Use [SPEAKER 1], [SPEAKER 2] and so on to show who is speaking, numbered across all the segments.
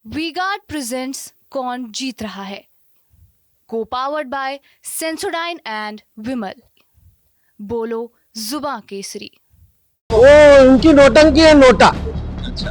[SPEAKER 1] V-Guard presents कौन जीत रहा है, को पावर्ड बाय सेंसोडाइन एंड विमल। बोलो जुबां केसरी।
[SPEAKER 2] वो उनकी नोटंकी है नोटा।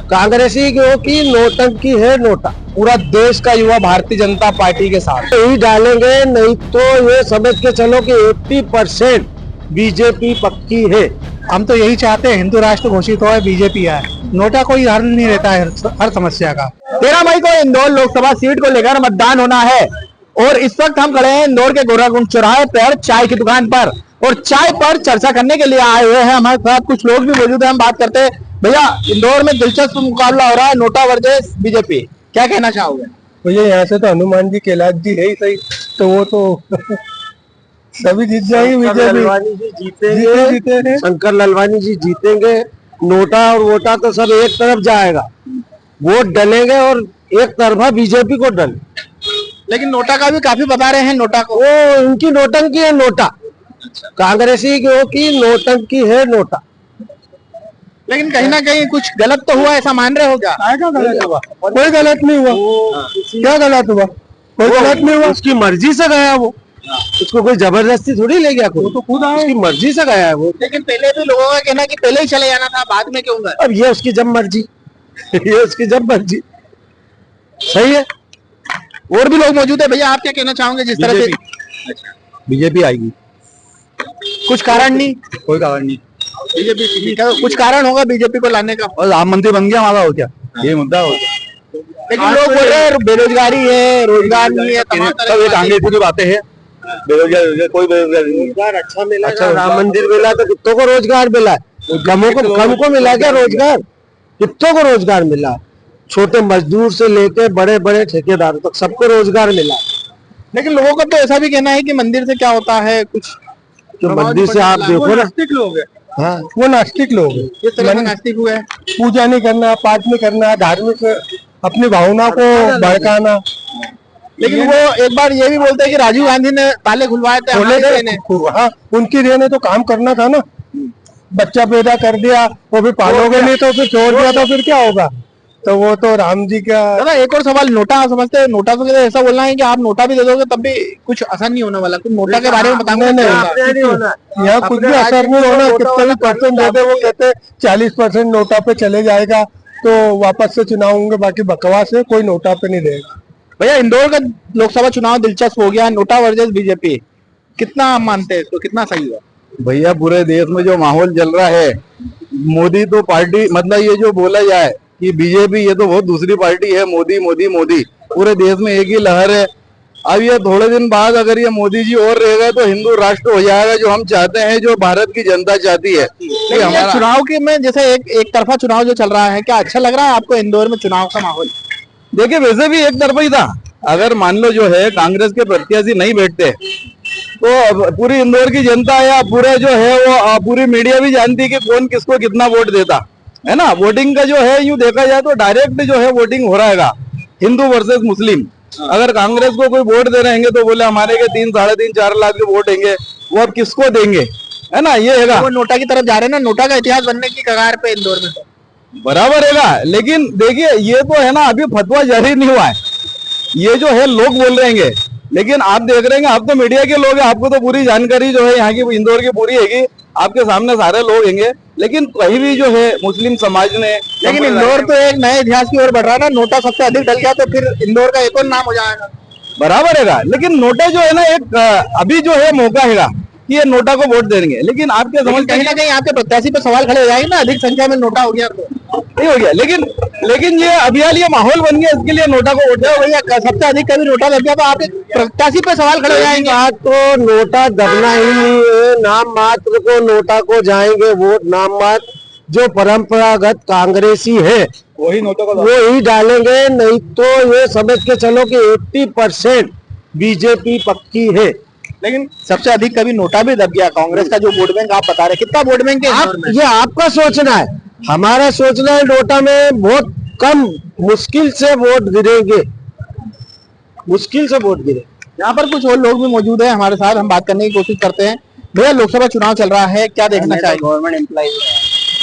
[SPEAKER 2] कांग्रेसी की नोटंकी है नोटा। पूरा देश का युवा भारतीय जनता पार्टी के साथ यही डालेंगे, नहीं तो ये समझ के चलो कि 80% बीजेपी पक्की है।
[SPEAKER 3] हम तो यही चाहते हैं हिंदू राष्ट्र घोषित हो, बीजेपी आए। नोटा कोई हल नहीं रहता है हर समस्या का।
[SPEAKER 4] 13 मई को इंदौर लोकसभा सीट को लेकर मतदान होना है और इस वक्त हम खड़े हैं इंदौर के गोराकुंड चौराहे पर चाय की दुकान पर और चाय पर चर्चा करने के लिए आए हुए हैं। हमारे साथ कुछ लोग भी मौजूद हैं, हम बात करते हैं। भैया, इंदौर में दिलचस्प मुकाबला हो रहा है, नोटा वर्सेस बीजेपी, क्या कहना चाहोगे?
[SPEAKER 3] मुझे यहाँ से तो हनुमान जी कैलाश जी है ही सही, तो वो तो सभी जीत जाएंगे।
[SPEAKER 2] ललवानी जी जीतेंगे, शंकर ललवानी जी जीतेंगे। नोटा और वोटा तो सब एक तरफ जाएगा, वोट डलेंगे और एक तरफा बीजेपी को डले।
[SPEAKER 4] लेकिन नोटा का भी काफी बता रहे हैं नोटा को।
[SPEAKER 2] वो उनकी नोटंकी है नोटा। कांग्रेसी की नोटंकी है नोटा।
[SPEAKER 4] लेकिन कहीं ना कहीं कुछ गलत तो हुआ, ऐसा मान रहे हो क्या?
[SPEAKER 3] गलत हुआ? कोई गलत नहीं हुआ। क्या गलत हुआ? कोई गलत नहीं हुआ।
[SPEAKER 2] उसकी मर्जी से गया वो, उसको कोई जबरदस्ती थोड़ी ले गया, कोई तो खुद उसकी मर्जी से गया है वो।
[SPEAKER 4] लेकिन पहले भी लोगों का कहना कि पहले ही चले जाना था, बाद में क्यों गए?
[SPEAKER 2] अब ये उसकी जब मर्जी ये उसकी जब मर्जी। सही है।
[SPEAKER 4] और भी लोग मौजूद है। भैया, आप क्या कहना चाहोगे? जिस तरह से
[SPEAKER 2] बीजेपी आएगी।
[SPEAKER 4] कुछ कारण नहीं,
[SPEAKER 3] कोई कारण नहीं।
[SPEAKER 4] बीजेपी कुछ कारण होगा बीजेपी को लाने का।
[SPEAKER 3] और राम मंदिर बन गया हमारा, हो क्या ये मुद्दा हो?
[SPEAKER 4] लेकिन लोग बोल रहे हैं बेरोजगारी है, रोजगार नहीं है, तमाम तरह
[SPEAKER 3] सब ये
[SPEAKER 4] की
[SPEAKER 3] कांग्रेस की बातें हैं। बेरोजगार कोई बेरोजगार नहीं है।
[SPEAKER 2] रोजगार अच्छा मिला। अच्छा, राम मंदिर मिला तो कितनों को रोजगार मिला है? कम को मिला क्या रोजगार? कितनों को रोजगार मिला? छोटे मजदूर से लेके बड़े बड़े ठेकेदार तक सबको रोजगार मिला।
[SPEAKER 4] लेकिन लोगों का तो ऐसा भी कहना है कि मंदिर से क्या होता है कुछ।
[SPEAKER 2] जो मंदिर से आप देखो ना,
[SPEAKER 3] नास्तिक लोग है।
[SPEAKER 2] हाँ,
[SPEAKER 3] वो नास्तिक लोग है।
[SPEAKER 4] किस तरह से नास्तिक हुए हैं?
[SPEAKER 3] पूजा नहीं करना, पाठ नहीं करना, धार्मिक अपनी भावना को भड़काना।
[SPEAKER 4] लेकिन वो एक बार ये भी बोलते हैं कि राजीव गांधी ने ताले खुलवाए थे हमारे देने।
[SPEAKER 3] हाँ, उनकी देने तो काम करना था ना। बच्चा पैदा कर दिया, वो भी पालोगे नहीं तो फिर छोड़ दिया तो फिर क्या होगा? तो वो तो राम जी का।
[SPEAKER 4] दादा, एक और सवाल, नोटा समझते हैं? नोटा तो ऐसा बोलना है कि आप नोटा भी दे दोगे तब भी कुछ असर नहीं होने वाला। कुछ नोटा के बारे में बताऊंगा।
[SPEAKER 3] नहीं, यहाँ कुछ भी असर नहीं होना। कितना भी परसेंट देते, वो कहते 40% नोटा पे चले जाएगा तो वापस से चुनाव होंगे। बाकी बकवास है, कोई नोटा पे नहीं देगा।
[SPEAKER 4] भैया, इंदौर का लोकसभा चुनाव दिलचस्प हो गया, नोटा वर्सेस बीजेपी, कितना आप मानते हैं इसको, कितना सही हुआ?
[SPEAKER 5] भैया, पूरे देश में जो माहौल चल रहा है, मोदी तो पार्टी, मतलब ये जो बोला जाए कि बीजेपी, ये तो बहुत दूसरी पार्टी है। मोदी मोदी मोदी, पूरे देश में एक ही लहर है। अब ये थोड़े दिन बाद अगर ये मोदी जी और रह गए तो हिंदू राष्ट्र हो जाएगा, जो हम चाहते हैं, जो भारत की जनता चाहती है।
[SPEAKER 4] लेकिन हमारा चुनाव के में जैसे एक तरफा चुनाव जो चल रहा है, क्या अच्छा लग रहा है आपको इंदौर में चुनाव का माहौल?
[SPEAKER 5] देखिए, वैसे भी एक तरफा ही था। अगर मान लो जो है कांग्रेस के प्रत्याशी नहीं बैठते तो पूरी इंदौर की जनता या पूरे जो है वो पूरी मीडिया भी जानती कि कौन किसको कितना वोट देता है ना। वोटिंग का जो है यूं देखा जाए तो डायरेक्ट जो है वोटिंग हो रहा है, हिंदू वर्सेस मुस्लिम। अगर कांग्रेस को कोई वोट दे रहे हैं तो बोले हमारे के 3, 3.5, 4 लाख के वोट देंगे, वो अब किसको देंगे, है ना। ये है
[SPEAKER 4] वो नोटा की तरफ जा रहे हैं ना, नोटा का इतिहास बनने की कगार पे इंदौर में तो
[SPEAKER 5] बराबर है। लेकिन देखिए, ये तो है ना, अभी फतवा जारी नहीं हुआ है। ये जो है लोग बोल रहे हैं, लेकिन आप देख रहे हैं, आप तो मीडिया के लोग हैं, आपको तो पूरी जानकारी जो है यहाँ की इंदौर की पूरी हैगी, आपके सामने सारे लोग हैंगे। लेकिन कहीं भी जो है मुस्लिम समाज ने,
[SPEAKER 4] लेकिन इंदौर तो एक नए इतिहास की ओर बढ़ रहा है ना। नोटा सबसे अधिक डल गया तो फिर इंदौर का एक और नाम हो जाएगा।
[SPEAKER 5] बराबर है। लेकिन नोटा जो है ना, एक अभी जो है मौका है कि ये नोटा को वोट देंगे। लेकिन आपके समझ
[SPEAKER 4] कहीं ना कहीं आपके प्रत्याशी पे सवाल खड़े हो जाएंगे ना, अधिक संख्या में नोटा हो गया तो
[SPEAKER 5] नहीं हो गया। लेकिन ये अभियान, ये माहौल बन गया, इसके लिए नोटा को वोट दिया।
[SPEAKER 4] भैया, सबसे अधिक कभी नोटा लग गया तो आपके प्रत्याशी पे सवाल खड़े हो जाएंगे।
[SPEAKER 2] बात तो नोटा दबना ही नहीं है। नाम मात्र को नोटा को जाएंगे वोट, नाम मात्र जो परंपरागत कांग्रेसी है
[SPEAKER 3] वही नोटों को
[SPEAKER 2] वो ही डालेंगे, नहीं तो ये समझ के चलो कि 80% बीजेपी पक्की है।
[SPEAKER 4] लेकिन सबसे अधिक कभी नोटा भी दब गया कांग्रेस का, जो वोट बैंक आप बता रहे, कितना वोट बैंक है?
[SPEAKER 2] ये आपका सोचना है, हमारा सोचना है नोटा में बहुत कम, मुश्किल से वोट गिरेंगे, मुश्किल से वोट गिरे।
[SPEAKER 4] यहाँ पर कुछ और लोग भी मौजूद है हमारे साथ, हम बात करने की कोशिश करते हैं। भैया, लोकसभा चुनाव चल रहा है, क्या देखना चाहिए?
[SPEAKER 5] गवर्नमेंट एम्प्लॉय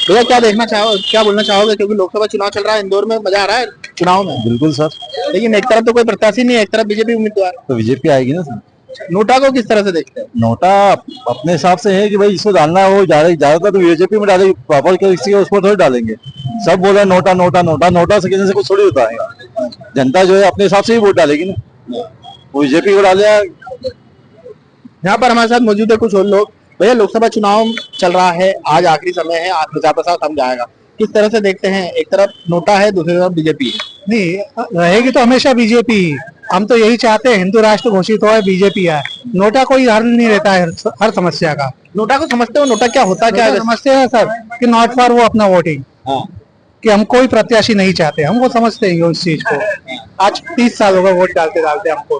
[SPEAKER 4] भैया, क्या देखना चाहो, क्या बोलना चाहोगे? क्योंकि लोकसभा चुनाव चल रहा है इंदौर में, मजा आ रहा है? चुनाव में?
[SPEAKER 5] बिल्कुल सर।
[SPEAKER 4] लेकिन एक तरफ तो कोई प्रत्याशी नहीं है, एक तरफ बीजेपी उम्मीदवार।
[SPEAKER 5] तो बीजेपी आएगी ना सर।
[SPEAKER 4] नोटा को किस तरह से देखते हैं?
[SPEAKER 5] नोटा अपने हिसाब से है कि भाई जिसको डालना है वो ज्यादातर तो बीजेपी में डालेगी, प्रॉपर किसी उस पर थोड़ी डालेंगे। सब बोल रहे हैं नोटा नोटा नोटा, नोटा से किसी से कुछ थोड़ी होता है। जनता जो है अपने हिसाब से ही वोट डालेगी ना, वो बीजेपी को डाले।
[SPEAKER 4] यहाँ पर हमारे साथ मौजूद है कुछ और लोग। भैया, लोकसभा चुनाव चल रहा है, आज आखिरी समय है, आज प्रचार प्रसार थम जाएगा, किस तरह से देखते हैं? एक तरफ नोटा है, दूसरी तरफ बीजेपी है।
[SPEAKER 3] नहीं, रहेगी तो हमेशा बीजेपी। हम तो यही चाहते हैं हिंदू राष्ट्र घोषित हो, बीजेपी आए। नोटा कोई हल नहीं रहता है हर समस्या का।
[SPEAKER 4] नोटा को समझते हो? नोटा क्या होता क्या है?
[SPEAKER 3] समझते हैं सर कि नॉट फॉर वो अपना वोटिंग, कि हम कोई प्रत्याशी नहीं चाहते, हम वो समझते हैं उस चीज को। आज 30 साल होगा वोट डालते डालते हमको,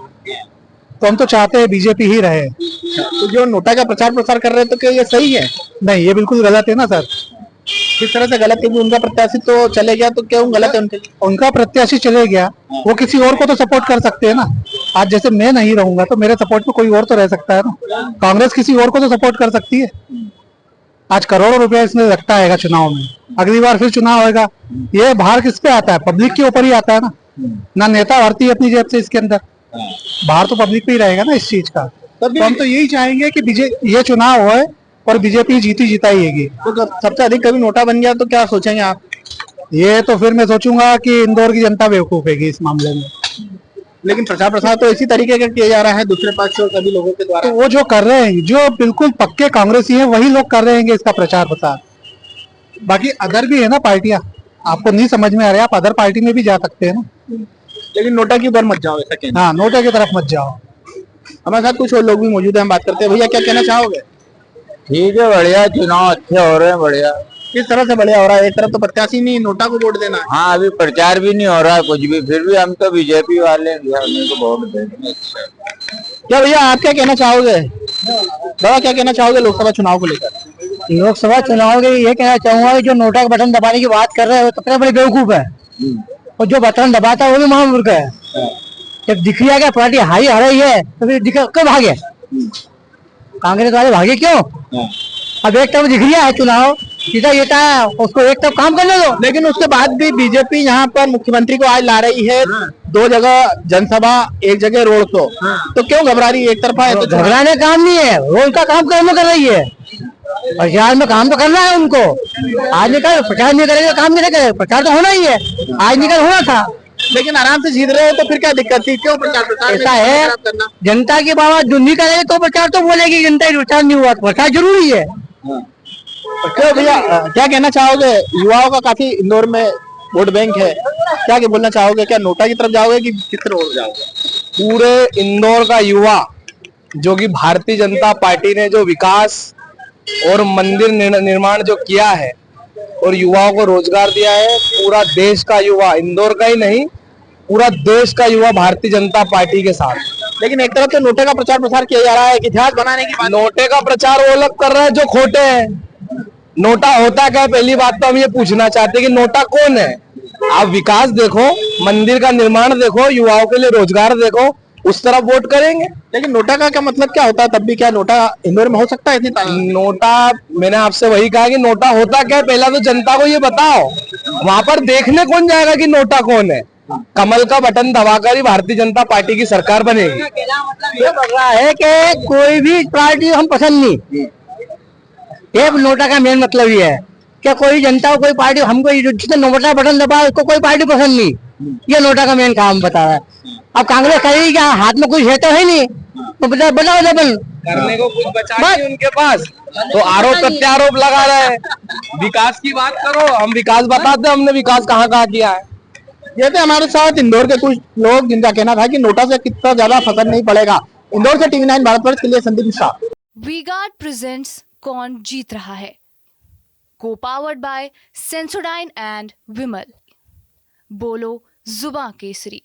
[SPEAKER 3] तो हम तो चाहते हैं बीजेपी ही रहे।
[SPEAKER 4] तो जो नोटा का प्रचार प्रसार कर रहे हैं, तो क्या ये सही है?
[SPEAKER 3] नहीं, ये बिल्कुल गलत है ना सर।
[SPEAKER 4] किस तरह से गलत? क्योंकि उनका प्रत्याशी तो चले गया, तो क्यों गलत है उनके लिए?
[SPEAKER 3] उनका प्रत्याशी चले गया, वो किसी और को तो सपोर्ट कर सकते हैं ना। आज जैसे मैं नहीं रहूंगा तो मेरे सपोर्ट में कोई और तो रह सकता है ना। कांग्रेस किसी और को तो सपोर्ट कर सकती है। आज करोड़ों रुपया इसमें लगता है चुनाव में, अगली बार फिर चुनाव होगा। ये भार किस पे आता है? पब्लिक के ऊपर ही आता है ना नेता भरती है अपनी जेब से इसके अंदर, बाहर तो पब्लिक पे ही रहेगा ना इस चीज का। तो हम तो यही चाहेंगे कि ये चुनाव होए और बीजेपी जीती जिताएगी।
[SPEAKER 4] तो सबसे अधिक कभी नोटा बन गया तो क्या सोचेंगे आप?
[SPEAKER 3] ये तो फिर मैं सोचूंगा कि इंदौर की जनता बेवकूफ है इस मामले में।
[SPEAKER 4] लेकिन प्रचार प्रसार तो इसी तरीके का किया जा रहा है दूसरे पक्ष से सभी लोगों के द्वारा।
[SPEAKER 3] तो वो जो कर रहे हैं, जो बिल्कुल पक्के कांग्रेसी हैं, वही लोग कर रहे हैं इसका प्रचार प्रसार। बाकी अदर भी है ना पार्टियां, आपको नहीं समझ में आ रहा है, आप अदर पार्टी में भी जा सकते हैं ना।
[SPEAKER 4] लेकिन नोटा की ओर मत जाओ, ऐसा कहना।
[SPEAKER 3] हाँ, नोटा की तरफ मत जाओ।
[SPEAKER 4] हमारे साथ कुछ और लोग भी मौजूद है, हम बात करते हैं। भैया, क्या कहना चाहोगे?
[SPEAKER 5] ठीक है, बढ़िया, चुनाव अच्छे हो रहे हैं, बढ़िया।
[SPEAKER 4] किस तरह से बढ़िया हो रहा है? एक तरफ तो प्रत्याशी नहीं, नोटा को वोट देना है।
[SPEAKER 5] हाँ, अभी प्रचार भी नहीं हो रहा है कुछ भी, फिर भी हम तो बीजेपी वाले को वोट देंगे।
[SPEAKER 4] क्या भैया, आप क्या कहना चाहोगे? बाबा, क्या कहना चाहोगे लोकसभा चुनाव को लेकर?
[SPEAKER 3] लोकसभा चुनाव के ये कहना चाहूंगा कि जो नोटा का बटन दबाने की बात कर रहे हो तो कितने बड़े बेवकूफ है, और जो बटन दबाता है वो भी महामूर्ख है। जब दिख रहा है पार्टी हाई आ रही है तो फिर क्यों भागे? कांग्रेस वाले भागे क्यों? अब एक तरफ दिख रहा है चुनाव जीता जीता है, उसको एक तरफ काम करने दो।
[SPEAKER 4] लेकिन उसके बाद भी बीजेपी यहाँ पर मुख्यमंत्री को आज ला रही है, 2 जगह जनसभा, 1 जगह रोड शो, तो क्यों घबरा रही है? एक तरफा है तो
[SPEAKER 3] घबराने काम नहीं है, वो उनका काम करने कर रही है। प्रचार में काम तो करना है उनको। आज निकल प्रचार नहीं करेंगे, काम नहीं करेंगे, प्रचार तो होना ही है। आज निकल होना था,
[SPEAKER 4] लेकिन आराम से जीत रहे हो तो फिर क्या दिक्कत थी? क्यों प्रचार प्रसार
[SPEAKER 3] ऐसा है, जनता की बात जो नहीं करेगी तो प्रचार तो बोलेगी, जनता प्रचार नहीं हुआ तो प्रचार जरूरी है।
[SPEAKER 4] क्यों भैया, क्या कहना चाहोगे? युवाओं का काफी इंदौर में वोट बैंक है, क्या बोलना चाहोगे? क्या नोटा की तरफ जाओगे कि किस तरफ जाओगे?
[SPEAKER 2] पूरे इंदौर का युवा जो कि भारतीय जनता पार्टी ने जो विकास और मंदिर निर्माण जो किया है और युवाओं को रोजगार दिया है, पूरा देश का युवा, इंदौर का ही नहीं पूरा देश का युवा भारतीय जनता पार्टी के साथ।
[SPEAKER 4] लेकिन एक तरफ तो नोटे का प्रचार प्रसार किया जा रहा है, इतिहास बनाने की बात।
[SPEAKER 2] नोटे का प्रचार वो लोग कर रहे हैं जो खोटे हैं। नोटा होता क्या है? पहली बात तो हम ये पूछना चाहते हैं कि नोटा कौन है? आप विकास देखो, मंदिर का निर्माण देखो, युवाओं के लिए रोजगार देखो, उस तरफ वोट करेंगे।
[SPEAKER 4] लेकिन नोटा का क्या मतलब क्या होता है? तब भी क्या नोटा इंदौर में हो सकता है? इतनी
[SPEAKER 2] नोटा, मैंने आपसे वही कहा कि नोटा होता क्या है, पहला तो जनता को ये बताओ। वहां पर देखने कौन जाएगा कि नोटा कौन है? कमल का बटन दबाकर ही भारतीय जनता पार्टी की सरकार बनेगी।
[SPEAKER 3] ये बढ़ रहा है कि कोई भी पार्टी हम पसंद नहीं, ये नोटा का मेन मतलब ये है कि कोई जनता को कोई पार्टी, हमको जिसने नोटा बटन दबा उसको कोई पार्टी पसंद नहीं, ये नोटा का मेन काम बता रहा है। अब कांग्रेस करेगी क्या? हाथ में कुछ है तो है नहीं, तो बनाओ डबल
[SPEAKER 2] करने को कुछ बचा नहीं उनके पास, तो आरोप प्रत्यारोप लगा रहे हैं। विकास की बात करो, हम विकास बताते हैं हमने विकास कहाँ कहाँ किया है।
[SPEAKER 4] ये थे हमारे साथ इंदौर के कुछ लोग जिनका कहना था कि नोटा से कितना ज्यादा फर्क नहीं पड़ेगा। इंदौर से टीवी 9 भारतवर्ष के लिए संदीप मिश्रा।
[SPEAKER 1] वी-गार्ड प्रेजेंट्स कौन जीत रहा है, को पावर्ड बाय सेंसोडाइन एंड विमल। बोलो जुबां केसरी।